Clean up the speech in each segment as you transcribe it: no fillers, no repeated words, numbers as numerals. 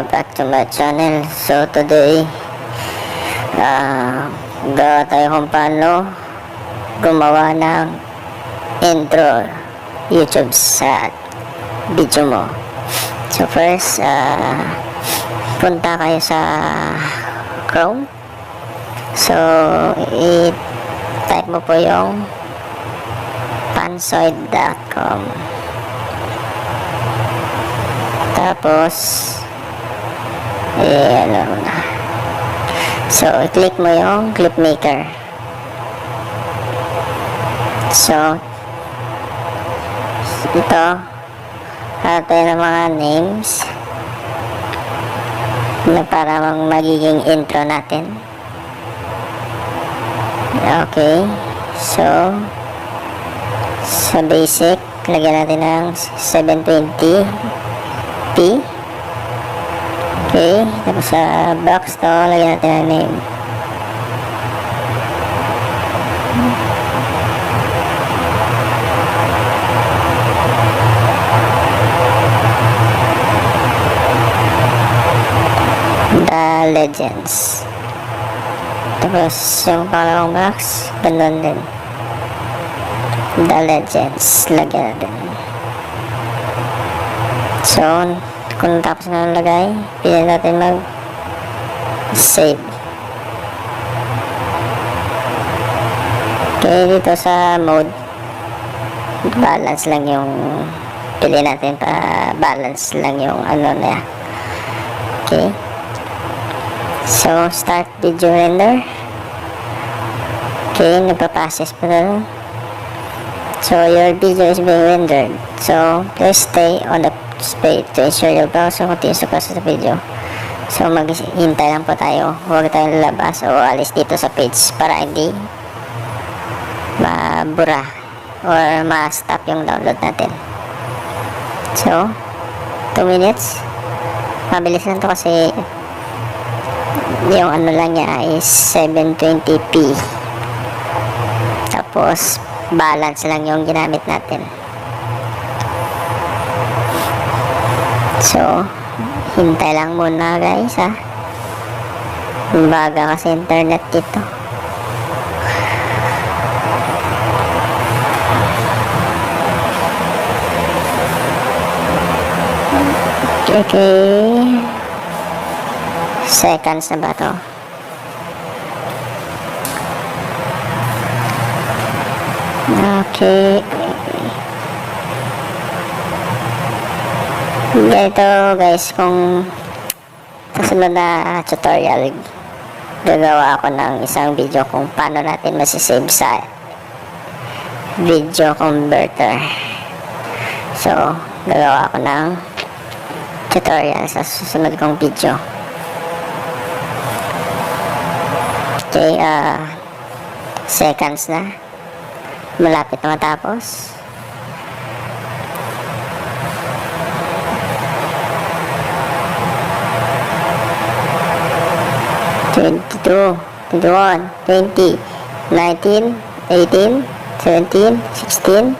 Welcome back to my channel. So today gawa tayo kung paano gumawa ng intro YouTube sa video mo. So first punta kayo sa Chrome. So i-type mo po yung panzoid.com. Tapos ano na. So i-click mo yung clip maker. So ito tayo ng mga names na para magiging intro natin. Okay, so sa basic lagyan natin ng 720p. Okay, tapos sa box to lagyan natin ng name. The Legends. Tapos yung pangalawang box ganun din, The Legends lagyan natin. So kung tapos na nalagay, pili natin mag save. Okay, dito sa mode balance lang yung pili natin, para balance lang yung ano na. Okay, so start video render. Okay, nagpa-process pa na. So your video is being rendered, so please stay on the page to ensure your browser continues to process the video. So maghintay lang po tayo, huwag tayong lalabas o alis dito sa page para hindi mabura or ma-stop yung download natin. So 2 minutes, mabilis lang to kasi yung ano lang niya is 720p, tapos balance lang yung ginamit natin. So hintay lang muna guys ha, baga kasi internet dito. Okay, seconds na ba to? Okay, ganito guys, kung kasunod na tutorial gagawa ako ng isang video kung paano natin masisave sa video converter. So gagawa ako ng tutorial sa susunod kong video. Okay, seconds na, malapit na matapos. Two, 21, 20, 19, 18, 17, 16.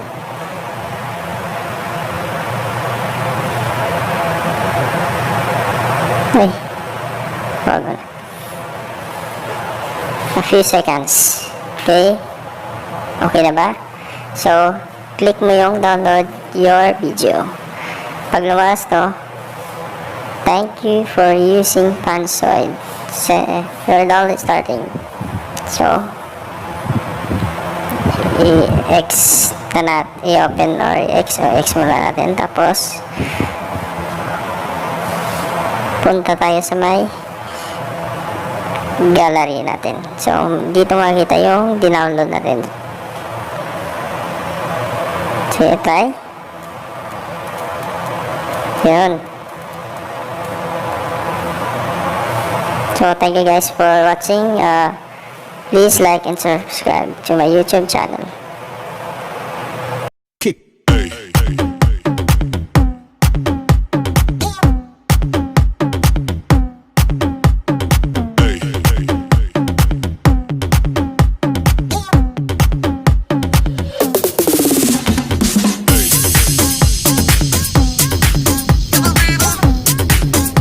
Ay, wag na. A few seconds. Okay, okay na ba? So click mo yung download your video. Pag lumabas to, thank you for using panzoid. Your download starting. So i-X na i-open or i-X muna natin, tapos punta tayo sa may gallery natin. So dito makikita yung dinownload natin. So try yun. So thank you guys for watching. Please like and subscribe to my YouTube channel.